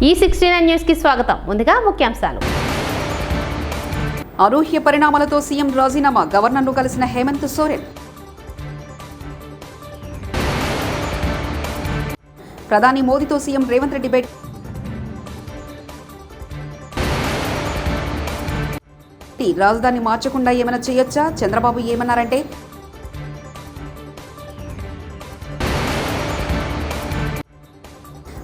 E69 news కి స్వాగతం. ముందుగా ముఖ్యాంశాలు. అనూహ్య పరిణామాలతో సీఎం రాజీనామా, గవర్నర్ను కలిసిన హేమంత్ సోరెన్. ప్రధాని మోదీతో సీఎం రేవంత్ రెడ్డి భేటీ. రాజధాని మార్చకుండా ఏమైనా చేయొచ్చా? చంద్రబాబు ఏమన్నారంటే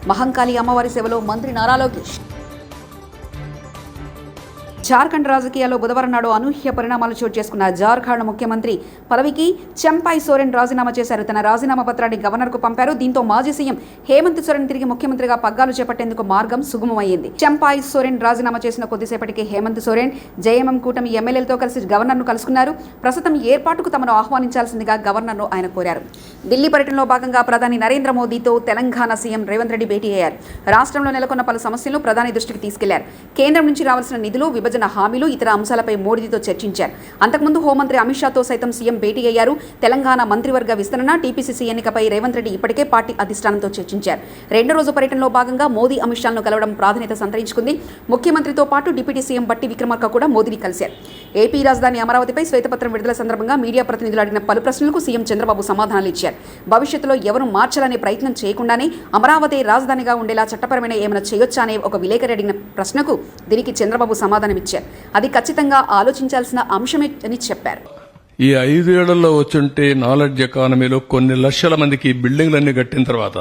మహంకాళి అమ్మవారి సేవలో మంత్రి నారా లోకేష్. జార్ఖండ్ రాజకీయాల్లో బుధవారం నాడు అనూహ్య పరిణామాలు చోటు చేసుకున్న జార్ఖండ్ ముఖ్యమంత్రి పదవికి చెంపై సోరెన్ రాజీనామా చేశారు. తన రాజీనామా పత్రాన్ని గవర్నర్కు పంపారు. దీంతో మాజీ సీఎం హేమంత్ సోరెన్ తిరిగి ముఖ్యమంత్రిగా పగ్గాలు చేపట్టేందుకు మార్గం సుగమమైంది. చెంపై సోరెన్ రాజీనామా చేసిన కొద్దిసేపటికి హేమంత్ సోరెన్ జేఎంఎం కూటమి ఎమ్మెల్యేలతో కలిసి గవర్నర్ను కలుసుకున్నారు. ప్రస్తుతం ఏర్పాటుకు తమను ఆహ్వానించాల్సిందిగా గవర్నర్ను ఆయన కోరారు. ఢిల్లీ పర్యటనలో భాగంగా ప్రధాని నరేంద్ర మోదీతో తెలంగాణ సీఎం రేవంత్ రెడ్డి భేటీ అయ్యారు. రాష్ట్రంలో నెలకొన్న పలు సమస్యలను ప్రధాని దృష్టికి తీసుకెళ్లారు. కేంద్రం నుంచి రావాల్సిన నిధులు, విభజన హామీలు, ఇతర అంశాలపై మోదీతో చర్చించారు. అంతకుముందు హోంమంత్రి అమిత్ షాతో సైతం సీఎం భేటీ అయ్యారు. తెలంగాణ మంత్రివర్గ విస్తరణ, టీపీసీసీ ఎన్నికపై రేవంత్ రెడ్డి ఇప్పటికే పార్టీ అధిష్టానంతో చర్చించారు. రెండో రోజు పర్యటనలో భాగంగా మోదీ అమిత్ షాను కలవడం ప్రాధాన్యత సంతరించుకుంది. ముఖ్యమంత్రితో పాటు డిప్యూటీ సీఎం బట్టి విక్రమార్క కూడా మోదీని కలిశారు. ఏపీ రాజధాని అమరావతిపై శ్వేతపత్రం విడుదల సందర్భంగా మీడియా ప్రతినిధులు అడిగిన పలు ప్రశ్నలకు సీఎం చంద్రబాబు సమాధానాలు ఇచ్చారు. భవిష్యత్తులో ఎవరు మార్చాలనే ప్రయత్నం చేయకుండానే అమరావతి రాజధానిగా ఉండేలా చట్టపరమైన ఏమైనా చేయొచ్చా అనే ఒక విలేకరి అడిగిన ప్రశ్నకు దీనికి చంద్రబాబు సమాధానమిచ్చారు. అది ఖచ్చితంగా ఆలోచించాల్సిన అంశమే అని చెప్పారు. ఈ 5 ఏళ్లలో వచ్చుంటే నాలెడ్జ్ ఎకానమీలో కొన్ని లక్షల మందికి బిల్డింగ్లన్నీ కట్టిన తర్వాత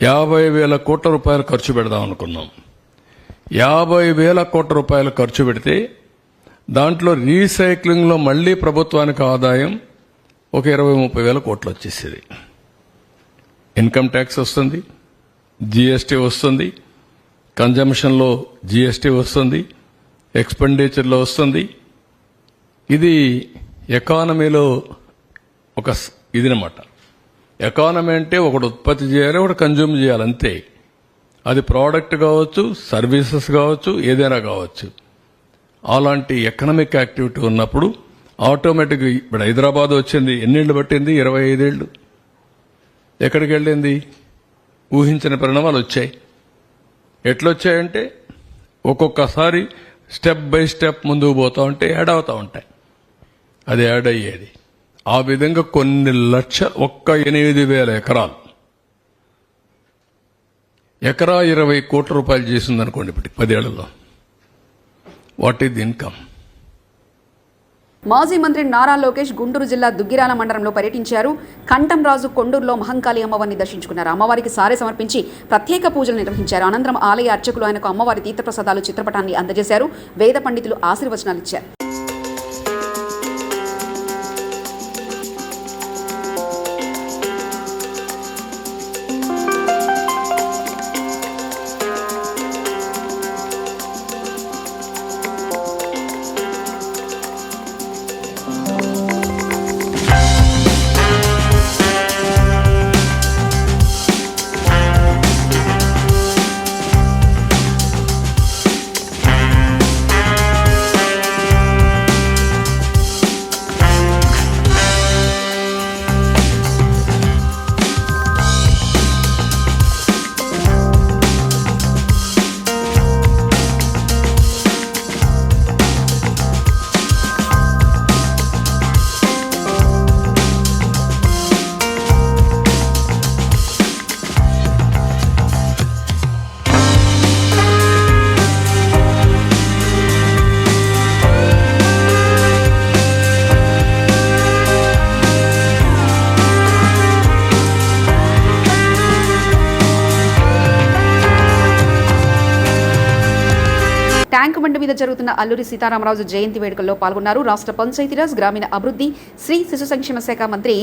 50,000 కోట్ల రూపాయలు ఖర్చు పెడదాం అనుకున్నాం. 50,000 కోట్ల రూపాయలు ఖర్చు పెడితే దాంట్లో రీసైక్లింగ్లో మళ్లీ ప్రభుత్వానికి ఆదాయం ఒక 20-30 వేల కోట్లు వచ్చేసేది. ఇన్కమ్ ట్యాక్స్ వస్తుంది, జీఎస్టీ వస్తుంది, కన్జంప్షన్లో జీఎస్టీ వస్తుంది, ఎక్స్పెండిచర్లో వస్తుంది. ఇది ఎకానమీలో ఒక ఇదినమాట. ఎకానమీ అంటే ఒకటి ఉత్పత్తి చేయాలి, ఒకటి కన్జ్యూమ్ చేయాలి, అంతే. అది ప్రోడక్ట్ కావచ్చు, సర్వీసెస్ కావచ్చు, ఏదైనా కావచ్చు. అలాంటి ఎకనామిక్ యాక్టివిటీ ఉన్నప్పుడు ఆటోమేటిక్గా ఇప్పుడు హైదరాబాద్ వచ్చింది, ఎన్నేళ్లు పట్టింది? 25 ఏళ్లు. ఎక్కడికి వెళ్ళింది? ఊహించిన పరిణామాలు వచ్చాయి. ఎట్లొచ్చాయంటే ఒక్కొక్కసారి స్టెప్ బై స్టెప్ ముందుకు పోతా ఉంటే యాడ్ అవుతా ఉంటాయి. అది యాడ్ అయ్యేది. ఆ విధంగా కొన్ని లక్ష 8,000 ఎకరాలు, ఎకరా 20 కోట్ల రూపాయలు చేసిందనుకోండి ఇప్పటికి 10 ఏళ్లలో. What is income? మాజీ మంత్రి నారా లోకేష్ గుంటూరు జిల్లా దుగ్గిరాల మండలంలో పర్యటించారు. కంఠంరాజు కొండూరులో మహంకాళి అమ్మవారిని దర్శించుకున్నారు. అమ్మవారికి సారె సమర్పించి ప్రత్యేక పూజలు నిర్వహించారు. అనంతరం ఆలయ అర్చకులు ఆయనకు అమ్మవారి తీర్థప్రసాదాలు చిత్రపటాన్ని అందజేశారు. వేద పండితులు ఆశీర్వచనాలు ఇచ్చారు. ట్యాంక్ బండి మీద జరుగుతున్న అల్లూరి సీతారామరాజు జయంతి వేడుకల్లో పాల్గొన్నారు. రాష్ట్ర పంచాయతీరాజ్, గ్రామీణ అభివృద్ధి, స్త్రీ శిశు సంక్షేమ శాఖ మంత్రి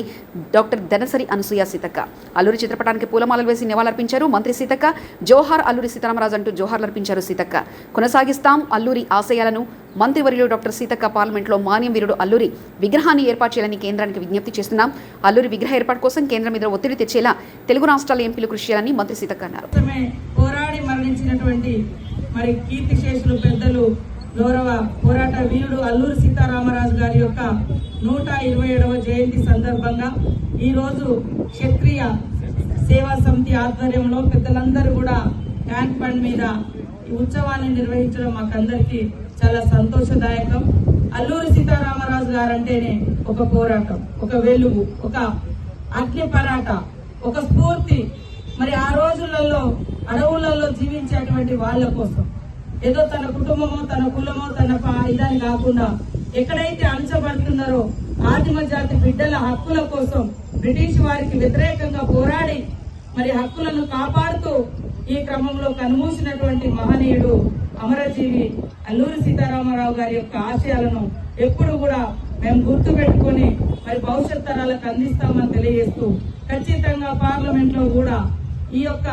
డాక్టర్ ధనసరి అనసూయ సీతక్క అల్లూరి చిత్రపటానికి పూలమాలలు వేసి నివాళులర్పించారు. మంత్రి సీతక్క జోహార్ అల్లూరి సీతారామరాజు అంటూ జోహార్లర్పించారు. సీతక్క కొనసాగిస్తాం అల్లూరి ఆశయాలను. మంత్రివర్యులు డాక్టర్ సీతక్క పార్లమెంట్లో మాన్యం వీరుడు అల్లూరి విగ్రహాన్ని ఏర్పాటు చేయాలని కేంద్రానికి విజ్ఞప్తి చేస్తున్నాం. అల్లూరి విగ్రహ ఏర్పాటు కోసం కేంద్రం మీద ఒత్తిడి తెచ్చేలా తెలుగు రాష్ట్రాల ఎంపీలు కృషి చేయాలని మంత్రి సీతక్క అన్నారు. మరి కీర్తిశేషులు పెద్దలు గౌరవ పోరాట వీరుడు అల్లూరి సీతారామరాజు గారి యొక్క 127వ జయంతి సందర్భంగా ఈరోజు క్షత్రియ సేవా సమితి ఆధ్వర్యంలో పెద్దలందరూ కూడా ట్యాంక్ బండ్ మీద ఈ ఉత్సవాన్ని నిర్వహించడం మాకందరికీ చాలా సంతోషదాయకం. అల్లూరి సీతారామరాజు గారంటేనే ఒక పోరాటం, ఒక వెలుగు, ఒక అగ్ని పరాట, ఒక స్ఫూర్తి. మరి ఆ రోజులలో అడవులలో జీవించేటువంటి వాళ్ళ కోసం ఏదో తన కుటుంబమో తన కులమో తన ఇదని కాకుండా ఎక్కడైతే అణచబడుతున్నారో ఆదిమ జాతి బిడ్డల హక్కుల కోసం బ్రిటిష్ వారికి వ్యతిరేకంగా పోరాడి మరి హక్కులను కాపాడుతూ ఈ క్రమంలో కనుమూసినటువంటి మహనీయుడు అమరజీవి అల్లూరి సీతారామరావు గారి యొక్క ఆశయాలను ఎప్పుడు కూడా మేము గుర్తు పెట్టుకుని మరి భవిష్యత్ తరాలకు అందిస్తామని తెలియజేస్తూ ఖచ్చితంగా పార్లమెంట్ లో కూడా ఈ యొక్క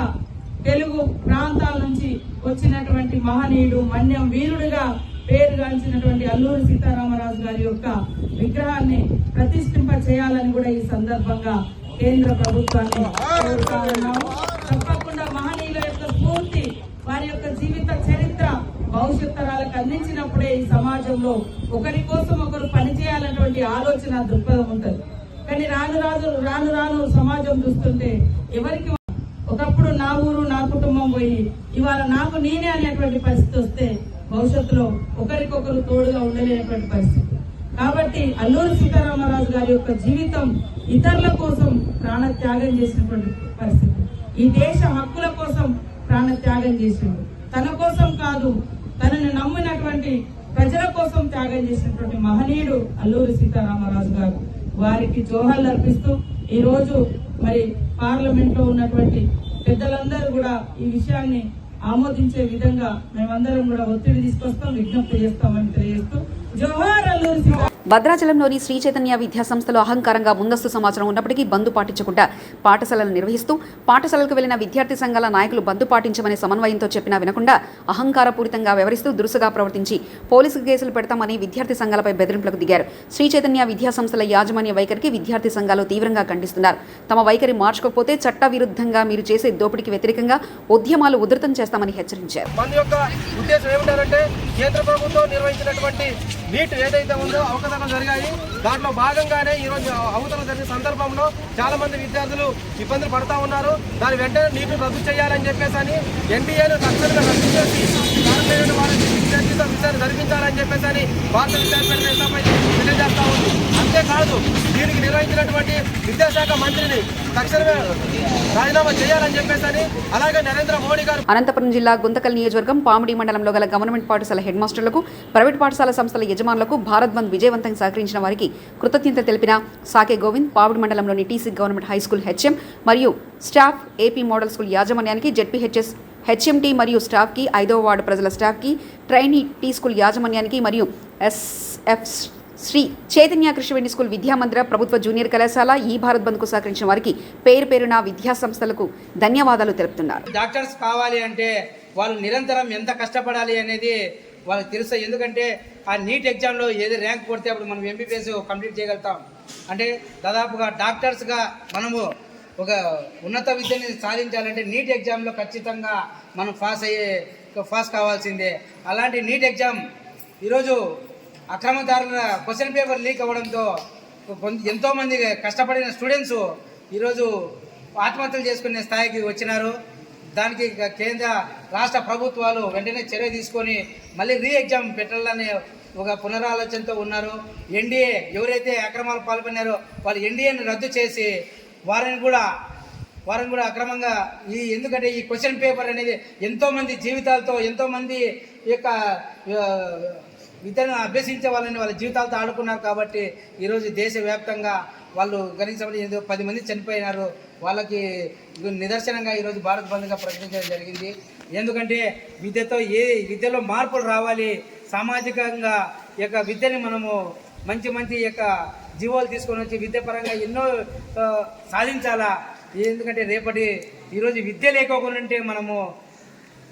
తెలుగు ప్రాంతాల నుంచి వచ్చినటువంటి మహనీయుడు మన్యం వీరుడిగా పేరుగాంచినటువంటి అల్లూరి సీతారామరాజు గారి యొక్క విగ్రహాన్ని ప్రతిష్ఠింప చేయాలని కూడా ఈ సందర్భంగా కేంద్ర ప్రభుత్వాన్ని కోరుతా ఉన్నాము. తప్పకుండా మహనీయుల యొక్క స్ఫూర్తి, వారి యొక్క జీవిత చరిత్ర భవిష్యత్ తరాలకు అందించినప్పుడే ఈ సమాజంలో ఒకరి కోసం ఒకరు పనిచేయాలన్నటువంటి ఆలోచన దృక్పథం ఉంటుంది. కానీ రాను రాను సమాజం చూస్తుంటే ఎవరికి ఒకప్పుడు నా ఊరు నా కుటుంబం పోయి ఇవాళ నాకు నేనే అనేటువంటి పరిస్థితి వస్తే భవిష్యత్తులో ఒకరికొకరు తోడుగా ఉండలేనటువంటి పరిస్థితి. కాబట్టి అల్లూరి సీతారామరాజు గారి యొక్క జీవితం ఇతరుల కోసం ప్రాణ త్యాగం చేసినటువంటి పరిస్థితి. ఈ దేశ హక్కుల కోసం ప్రాణ త్యాగం చేసిండు. తన కోసం కాదు, తనని నమ్మినటువంటి ప్రజల కోసం త్యాగం చేసినటువంటి మహనీయుడు అల్లూరి సీతారామరాజు గారు. వారికి జోహార్లు అర్పిస్తూ ఈ రోజు మరి పార్లమెంట్ లో ఉన్నటువంటి పెద్దలందరూ కూడా ఈ విషయాన్ని ఆమోదించే విధంగా మేమందరం కూడా ఒత్తిడి తీసుకొస్తాం, విజ్ఞప్తి చేస్తామని తెలియజేస్తూ జోహార్ అల్లూరి సీతారామరాజు. భద్రాచలంలోని శ్రీ చైతన్య విద్యా సంస్థలో అహంకారంగా ముందస్తు సమాచారం ఉన్నప్పటికీ బంద్ పాటించకుండా పాఠశాలలు నిర్వహిస్తూ పాఠశాలలకు వెళ్లిన విద్యార్థి సంఘాల నాయకులు బంద్ పాటించమని సమన్వయంతో చెప్పినా వినకుండా అహంకారపూరితంగా వ్యవహరిస్తూ దురుసుగా ప్రవర్తించి పోలీసు కేసులు పెడతామని విద్యార్థి సంఘాలపై బెదిరింపులకు దిగారు. శ్రీ చైతన్య విద్యా సంస్థల యాజమాన్య వైఖరికి విద్యార్థి సంఘాలు తీవ్రంగా ఖండిస్తున్నారు. తమ వైఖరి మార్చుకోకపోతే చట్ట విరుద్ధంగా మీరు చేసే దోపిడీకి వ్యతిరేకంగా ఉద్యమాలు ఉధృతం చేస్తామని హెచ్చరించారు. మన యొక్క ఉద్దేశం ఏమిటంటే కేంద్ర ప్రభుత్వం నిర్వహించినటువంటి నీట్ ఏదైతే ఉందో అవకతవకలు జరిగాయి. దాంట్లో భాగంగానే ఈరోజు అవకతవకలు జరిగిన సందర్భంలో చాలా మంది విద్యార్థులు ఇబ్బందులు పడతా ఉన్నారు. దాని వెంటనే నీట్ రద్దు చేయాలని చెప్పేసి ఎన్డీఏను తక్షణంగా రద్దు చేసి వారికి విద్యార్థులతో విచారణ జరిపించాలని చెప్పేసి భారత విద్యార్థి తెలియజేస్తా ఉంది. అంతేకాదు దీనికి నిర్వహించినటువంటి విద్యాశాఖ మంత్రిని తక్షణమే రాజీనామా చేయాలని చెప్పేసి అలాగే నరేంద్ర మోడీ గారు. అనంతపురం జిల్లా గుంతకల్ నియోజకవర్గం పామిడి మండలంలో గల గవర్నమెంట్ పాఠశాల హెడ్ మాస్టర్లకు, ప్రైవేట్ పాఠశాల సంస్థల యజమానులకు భారత్ బంద్ విజయవంతంగా సహకరించిన వారికి కృతజ్ఞత తెలిపిన సాకే గోవింద్, పామిడి మండలంలోని TC government high school HM మరియు స్టాఫ్, ఏపీ మోడల్ స్కూల్ యాజమాన్యానికి, జెడ్పీహెచ్ఎస్ హెచ్ఎంటీ మరియు స్టాఫ్కి, 5వ వార్డు ప్రజల స్టాఫ్కి, ట్రైనీ టీ స్కూల్ యాజమాన్యానికి మరియు ఎస్ఎఫ్ శ్రీ చైతన్య కృష్ణవేణి స్కూల్ విద్యామందిర ప్రభుత్వ జూనియర్ కళాశాల ఈ భారత్ బంద్కు సహకరించిన వారికి పేరు పేరున విద్యా సంస్థలకు ధన్యవాదాలు తెలుపుతున్నారు. డాక్టర్స్ కావాలి అంటే వాళ్ళు నిరంతరం ఎంత కష్టపడాలి అనేది వాళ్ళకి తెలుసు. ఎందుకంటే ఆ నీట్ ఎగ్జామ్లో ఏది ర్యాంక్ కొడితే అప్పుడు మనం ఎంబీబీఎస్ కంప్లీట్ చేయగలుగుతాం. అంటే దాదాపుగా డాక్టర్స్గా మనము ఒక ఉన్నత విద్యని సాధించాలంటే నీట్ ఎగ్జామ్లో ఖచ్చితంగా మనం పాస్ కావాల్సిందే. అలాంటి నీట్ ఎగ్జామ్ ఈరోజు అక్రమదారుల క్వశ్చన్ పేపర్ లీక్ అవ్వడంతో ఎంతోమంది కష్టపడిన స్టూడెంట్స్ ఈరోజు ఆత్మహత్యలు చేసుకునే స్థాయికి వచ్చినారు. దానికి కేంద్ర రాష్ట్ర ప్రభుత్వాలు వెంటనే చర్య తీసుకొని మళ్ళీ రీ ఎగ్జామ్ పెట్టాలని ఒక పునరాలోచనతో ఉన్నారు. ఎన్డీఏ ఎవరైతే అక్రమాలు పాల్పడినారో వాళ్ళు ఎన్డీఏని రద్దు చేసి వారిని కూడా అక్రమంగా ఎందుకంటే ఈ క్వశ్చన్ పేపర్ అనేది ఎంతోమంది జీవితాలతో, ఎంతోమంది యొక్క విద్యను అభ్యసించే వాళ్ళని వాళ్ళ జీవితాలతో ఆడుకున్నారు. కాబట్టి ఈరోజు దేశవ్యాప్తంగా వాళ్ళు కనీసం 10 మంది చనిపోయినారు. వాళ్ళకి నిదర్శనంగా ఈరోజు భారత్ బంద్గా ప్రకటించడం జరిగింది. ఎందుకంటే విద్యలో మార్పులు రావాలి, సామాజికంగా ఈ యొక్క విద్యని మనము మంచి యొక్క జీవోలు తీసుకొని వచ్చి విద్యాపరంగా ఎన్నో సాధించాలా. ఎందుకంటే ఈరోజు విద్య లేకోకుండా ఉంటే మనము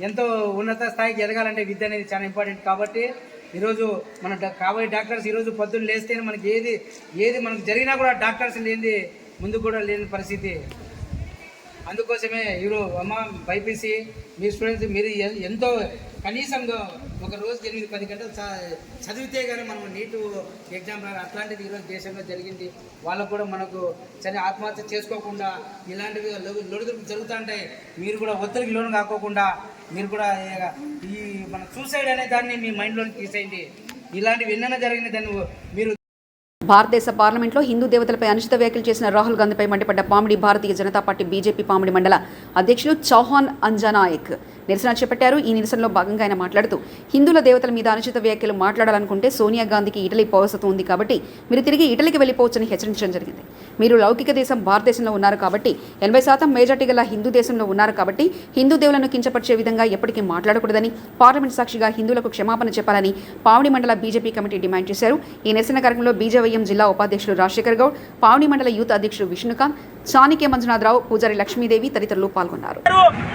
ఎంతో ఉన్నత స్థాయికి ఎదగాలంటే విద్య అనేది చాలా ఇంపార్టెంట్. కాబట్టి ఈరోజు మన కాబోయే డాక్టర్స్ ఈరోజు పొద్దున్న లేస్తేనే మనకి ఏది మనకు జరిగినా కూడా డాక్టర్స్ లేనిది ముందు కూడా లేని పరిస్థితి. అందుకోసమే ఈరోజు బైపీసీ మీ స్టూడెంట్స్ మీరు ఎంతో కనీసం ఒక రోజుకి 8-10 గంటలు చదివితే కానీ మనం నీటు ఎగ్జామ్ అట్లాంటిది ఈరోజు దేశంలో జరిగింది. వాళ్ళకు కూడా మనకు ఆత్మహత్య చేసుకోకుండా ఇలాంటివి లొడుగులు జరుగుతుంటాయి. మీరు కూడా ఒత్తిడికి లోను కాకోకుండా మీరు కూడా ఈ మన సూసైడ్ అనే దాన్ని మీ మైండ్లోకి తీసేయండి. ఇలాంటివి ఎన్నైనా జరిగిన దాన్ని మీరు భారతదేశ పార్లమెంట్లో హిందూ దేవతలపై అనుచిత వ్యాఖ్యలు చేసిన రాహుల్ గాంధీపై మండిపడ్డ పామిడి భారతీయ జనతా పార్టీ బీజేపీ పామిడి మండల అధ్యక్షులు చౌహాన్ అంజనాయక్ నిరసన చేపట్టారు. ఈ నిరసనలో భాగంగా ఆయన మాట్లాడుతూ హిందువుల దేవతల మీద అనుచిత వ్యాఖ్యలు మాట్లాడాలనుకుంటే సోనియా గాంధీకి ఇటలీ పౌరసత్వం ఉంది కాబట్టి మీరు తిరిగి ఇటలీకి వెళ్ళిపోవచ్చని హెచ్చరించడం జరిగింది. మీరు లౌకిక దేశం భారతదేశంలో ఉన్నారు కాబట్టి 80% మెజార్టీ గల హిందూ దేశంలో ఉన్నారు కాబట్టి హిందూ దేవులను కించపరిచే విధంగా ఎప్పటికీ మాట్లాడకూడదని పార్లమెంట్ సాక్షిగా హిందువులకు క్షమాపణ చెప్పాలని పావని మండల బీజేపీ కమిటీ డిమాండ్ చేశారు. ఈ నిరసన కార్యక్రమంలో బీజేవైఎం జిల్లా ఉపాధ్యక్షులు రాజశేఖర్ గౌడ్, పావని మండల యూత్ అధ్యక్షుడు విష్ణుకాంత్, చాణిక్య మంజునాథరావు, పూజారి లక్ష్మీదేవి తదితరులు పాల్గొన్నారు.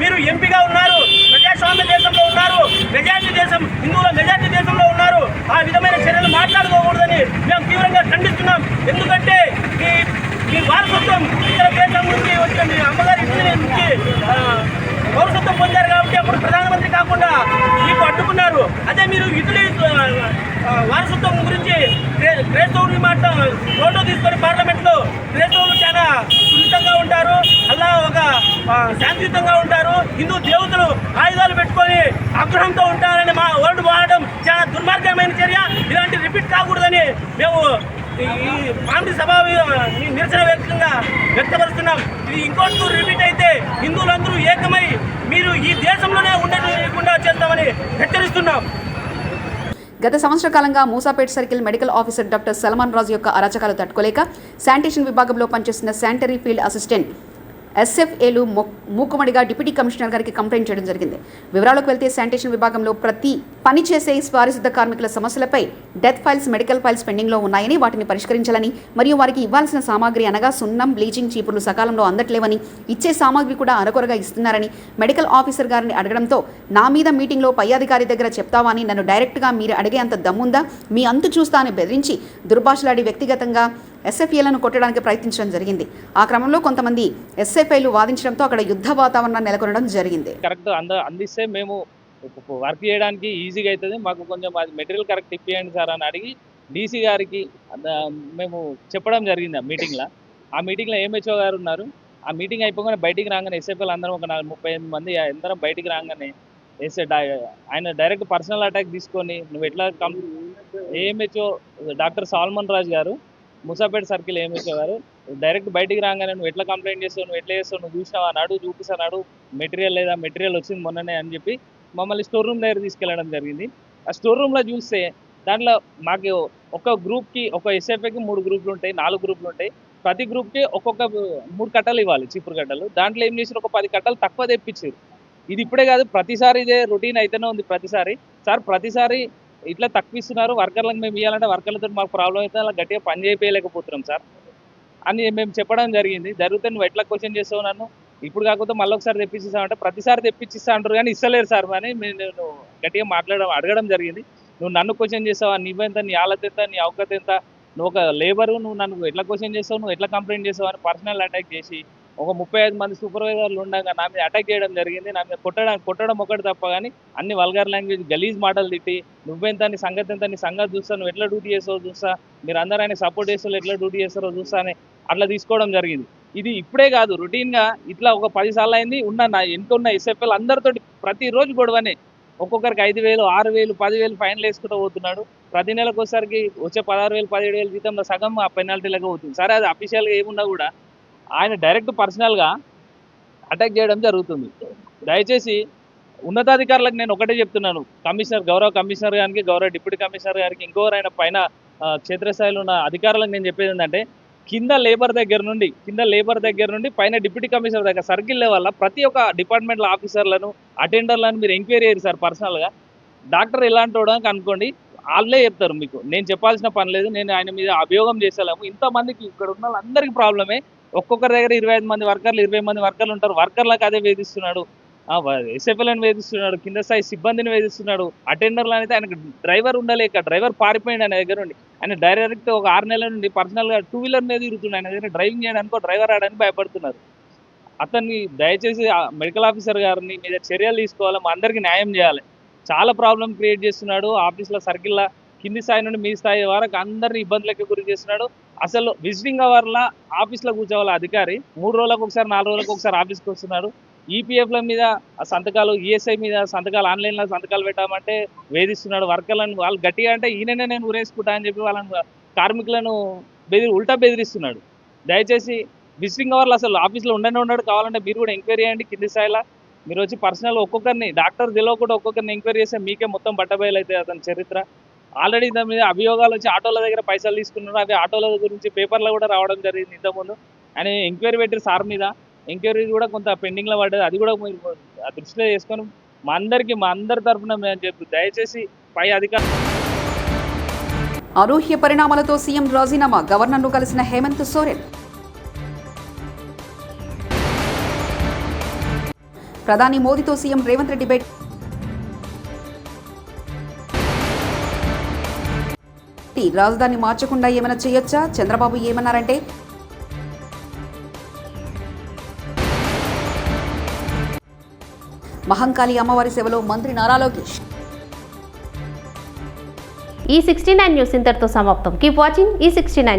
మీరు ఎంపీగా ఉన్నారు, ప్రజాస్వామ్య దేశంలో ఉన్నారు, మెజార్టీ దేశం హిందువుల మెజార్టీ దేశంలో ఉన్నారు. ఆ విధమైన చర్యలు మాట్లాడుకోకూడదని మేము తీవ్రంగా ఖండిస్తున్నాం. ఎందుకంటే ఈ వారసత్వం ఇతర దేశం నుంచి వచ్చిన మీ అమ్మగారి ఇంటి నుంచి పౌరసత్వం పొందారు కాబట్టి అప్పుడు ప్రధానమంత్రి కాకుండా మీకు అడ్డుకున్నారు. అదే మీరు ఇటలీ వారసత్వం గురించి క్రైస్తవుని మాట ఫోటో తీసుకొని పార్లమెంట్లో క్రైస్తవులు చాలా సున్నితంగా ఉంటారు, అలా ఒక శాంతియుతంగా ఉంటారు. హిందూ దేవతలు ఆయుధాలు పెట్టుకొని ఆగ్రహంతో ఉంటారని మా వర్డ్ వాడడం చాలా దుర్మార్గమైన చర్య. ఇలాంటి రిపీట్ కాకూడదని మేము ఈ పామిడి సభ నిరసన వ్యక్తపరుస్తున్నాం. ఇది ఇంకోటి రిపీట్ అయితే హిందువులందరూ ఏకమై మీరు ఈ దేశంలోనే ఉండకుండా చేస్తామని హెచ్చరిస్తున్నాం. గత సంవత్సర కాలంగా Moosapet circle medical officer doctor Salman Raju యొక్క అరాచకాలు తట్టుకోలేక శానిటేషన్ విభాగంలో పనిచేస్తున్న శానిటరీ ఫీల్డ్ అసిస్టెంట్ ఎస్ఎఫ్ఏలు మూకుమడిగా డిప్యూటీ కమిషనర్ గారికి కంప్లైంట్ చేయడం జరిగింది. వివరాలకు వెళ్తే శానిటేషన్ విభాగంలో పనిచేసే పారిశుద్ధ కార్మికుల సమస్యలపై డెత్ ఫైల్స్, మెడికల్ ఫైల్స్ పెండింగ్లో ఉన్నాయని, వాటిని పరిష్కరించాలని మరియు వారికి ఇవ్వాల్సిన సామాగ్రి అనగా సున్నం, బ్లీచింగ్, చీపుర్లు సకాలంలో అందట్లేవని, ఇచ్చే సామాగ్రి కూడా అరకొరగా ఇస్తున్నారని మెడికల్ ఆఫీసర్ గారిని అడగడంతో నా మీద మీటింగ్లో పై అధికారి దగ్గర చెప్తావా అని నన్ను డైరెక్ట్గా మీరు అడిగే అంత దమ్ముందా, మీ అంతు చూస్తా అని బెదిరించి దుర్భాషలాడి వ్యక్తిగతంగా ఎస్ఎఫ్ఏలను కొట్టడానికి ప్రయత్నించడం జరిగింది. ఆ క్రమంలో కొంతమంది ఎస్ఎఫ్ఐలు వాదించడంతో అక్కడ యుద్ధ వాతావరణం నెలకొనడం జరిగింది. కరెక్ట్ అందిస్తే మేము వర్క్ చేయడానికి ఈజీగా అవుతుంది, మాకు కొంచెం అది మెటీరియల్ కరెక్ట్ ఇప్పియండి సార్ అని అడిగి డీసీ గారికి మేము చెప్పడం జరిగింది. ఆ మీటింగ్లో ఎంహెచ్ఓ గారు ఉన్నారు. ఆ మీటింగ్ అయిపోగానే బయటికి రాగానే ఎస్ఎఫ్ఐలు అందరం ఒక 38 మంది అందరం బయటికి రాగానే ఆయన డైరెక్ట్ పర్సనల్ అటాక్ తీసుకొని నువ్వు ఎట్లా ఏఎంహెచ్ఓ డాక్టర్ సాల్మన్ రాజు గారు, మూసాపేట సర్కిల్ ఏఎంహెచ్ఓ గారు డైరెక్ట్ బయటికి రాగానే నువ్వు ఎట్లా కంప్లైంట్ చేస్తావు, నువ్వు ఎట్లా చేస్తావు, నువ్వు చూసినావా నాడు చూపిస్తాడు, మెటీరియల్ లేదా, మెటీరియల్ వచ్చింది మొన్ననే అని చెప్పి మమ్మల్ని స్టోర్ రూమ్ దగ్గర తీసుకెళ్ళడం జరిగింది. ఆ స్టోర్ రూమ్లో చూస్తే దాంట్లో మాకు ఒక గ్రూప్కి, ఒక ఎస్ఎఫ్ఐకి 3 గ్రూపులు ఉంటాయి, 4 గ్రూపులు ఉంటాయి. ప్రతి గ్రూప్కి ఒక్కొక్క 3 కట్టలు ఇవ్వాలి, చీపురు కట్టలు. దాంట్లో ఏం చేసిన ఒక 10 కట్టలు తక్కువ తెప్పించారు. ఇది ఇప్పుడే కాదు, ప్రతిసారి ఇదే రొటీన్ అయితేనే ఉంది. ప్రతిసారి ఇట్లా తక్కువ ఇస్తున్నారు, వర్కర్లకు మేము ఇవ్వాలంటే వర్కర్లతో మాకు ప్రాబ్లం అయితే అలా గట్టిగా పని చేయలేకపోతున్నాం సార్ అని మేము చెప్పడం జరిగింది. జరిగితే నువ్వు ఎట్లా క్వశ్చన్ చేస్తావు నన్ను, ఇప్పుడు కాకపోతే మళ్ళీ ఒకసారి తెప్పించిస్తామంటే ప్రతిసారి తెప్పించిస్తా అంటారు కానీ ఇస్తలేరు సార్ అని నేను గట్టిగా అడగడం జరిగింది. నువ్వు నన్ను క్వశ్చన్ చేస్తావా, నీవెంత, నీ ఆలత ఎంత, నీ అవకత ఎంత, నువ్వు ఒక లేబరు, నువ్వు నన్ను ఎట్లా క్వశ్చన్ చేస్తావు, నువ్వు ఎట్లా కంప్లైంట్ చేస్తావు అని పర్సనల్ అటాక్ చేసి ఒక 35 మంది సూపర్వైజర్లు ఉండగా నా మీద అటాక్ చేయడం జరిగింది. నా మీద కొట్టడం ఒకటి తప్ప కానీ అన్ని వల్గర్ లాంగ్వేజ్, గలీజ్ మాటలు తిట్టి నువ్వెంత, నీ సంగతి ఎంత, నీ సంగతి చూస్తా, నువ్వు ఎట్లా డ్యూటీ చేస్తావో చూస్తా, మీరు అందరూ ఆయన సపోర్ట్ చేస్తారో ఎట్లా డ్యూటీ చేస్తారో చూస్తా అని అట్లా తీసుకోవడం జరిగింది. ఇది ఇప్పుడే కాదు, రొటీన్గా ఇట్లా ఒక 10 సార్లు అయింది. ఉన్న ఎంతున్న ఎస్ఎఫ్ఎల్ అందరితో ప్రతిరోజు గొడవనే. ఒక్కొక్కరికి 5,000, 6,000, 10,000 ఫైన్లు వేసుకుంటూ పోతున్నాడు. ప్రతి నెలకు ఒకసారికి వచ్చే 16,000, 17,000 జీతంలో సగం ఆ పెనాల్టీలకు అవుతుంది. సరే అది అఫీషియల్గా ఏమున్నా కూడా ఆయన డైరెక్ట్ పర్సనల్గా అటాక్ చేయడం జరుగుతుంది. దయచేసి ఉన్నతాధికారులకు నేను ఒకటే చెప్తున్నాను, గౌరవ కమిషనర్ గారికి, గౌరవ డిప్యూటీ కమిషనర్ గారికి, ఇంకోరైనా పైన క్షేత్రస్థాయిలో ఉన్న అధికారులకు నేను చెప్పేది ఏంటంటే కింద లేబర్ దగ్గర నుండి పైన డిప్యూటీ కమిషనర్ దగ్గర సర్కిల్ లెవెల్లో ప్రతి ఒక్క డిపార్ట్మెంట్ల ఆఫీసర్లను, అటెండర్లను మీరు ఎంక్వైరీ అయ్యారు సార్. పర్సనల్గా డాక్టర్ ఎలాంటి వాడని అనుకోండి, వాళ్ళే చెప్తారు మీకు. నేను చెప్పాల్సిన పని లేదు, నేను ఆయన మీద అభియోగం చేసేలాము. ఇంతమందికి ఇక్కడ ఉన్న వాళ్ళందరికీ ప్రాబ్లమే. ఒక్కొక్కరి దగ్గర 25 మంది వర్కర్లు, 20 మంది వర్కర్లు ఉంటారు. వర్కర్లకు అదే వేధిస్తున్నాడు, ఎస్ఎఫ్ఎల్ని వేధిస్తున్నాడు, కింద స్థాయి సిబ్బందిని వేధిస్తున్నాడు. అటెండర్లు అనేది ఆయనకు డ్రైవర్ ఉండలేక డ్రైవర్ పారిపోయింది ఆయన దగ్గర నుండి. ఆయన డైరెక్ట్ ఒక 6 నెలల నుండి పర్సనల్గా 2 వీలర్ మీద తిరుగుతున్నాడు. ఆయన దగ్గర డ్రైవింగ్ చేయడానికో డ్రైవర్ రావడానికి భయపడుతున్నారు. అతన్ని దయచేసి మెడికల్ ఆఫీసర్ గారిని మీద చర్యలు తీసుకోవాలి, మా అందరికీ న్యాయం చేయాలి. చాలా ప్రాబ్లం క్రియేట్ చేస్తున్నాడు. ఆఫీస్లో సర్కిల్లో కింది స్థాయి నుండి మీ స్థాయి వరకు అందరినీ ఇబ్బందులకు గురి చేస్తున్నాడు. అసలు విజిటింగ్ అవర్లా ఆఫీస్లో కూర్చోవాలి అధికారి 3 రోజులకు ఒకసారి 4 రోజులకు ఒకసారి ఆఫీస్కి వస్తున్నాడు. ఈపీఎఫ్ల మీద సంతకాలు, ఈఎస్ఐ మీద సంతకాలు, ఆన్లైన్లో సంతకాలు పెట్టామంటే వేధిస్తున్నాడు. వర్కర్లను వాళ్ళు గట్టిగా అంటే ఈయననే నేను ఊరేసుకుంటా అని చెప్పి వాళ్ళని కార్మికులను ఉల్టా బెదిరిస్తున్నాడు. దయచేసి విజిటింగ్ అవర్లు అసలు ఆఫీస్లో ఉండడు. కావాలంటే మీరు కూడా ఎంక్వైరీ చేయండి కింది స్థాయిలో. మీరు వచ్చి పర్సనల్ ఒక్కొక్కరిని డాక్టర్ తెలియకుండా ఒక్కొక్కరిని ఎంక్వైరీ చేస్తే మీకే మొత్తం బట్టబయలు అవుతుంది అతని చరిత్ర. ఆల్రెడీ దాని మీద అభియోగాలు వచ్చి ఆటోల దగ్గర పైసలు తీసుకున్నారు. అవి ఆటోల గురించి పేపర్లో కూడా రావడం జరిగింది ఇంతకుముందు. అని ఎంక్వైరీ పెట్టి సార్ మీద ఎంక్వైరీ కూడా కొంత పెండింగ్లో పడ్డది. అది కూడా మీరు దృష్టిలో చేసుకొని మా అందరి తరఫున మేము చెప్పి దయచేసి పై అధికారులు. అనూహ్య పరిణామాలతో సీఎం రాజీనామా, గవర్నర్ను కలిసిన హేమంత్ సోరెన్. ప్రధాని మోదీతో సీఎం రేవంత్ రెడ్డి భేటీ. రాజధాని మార్చకుండా ఏమైనా చేయొచ్చా? చంద్రబాబు ఏమన్నారంటే మహంకాళి అమ్మవారి సేవలో మంత్రి నారా లోకేష్. ఈ 69 న్యూస్ ఇంతటితో సమాప్తం. కీప్ వాచింగ్ ఈ 69.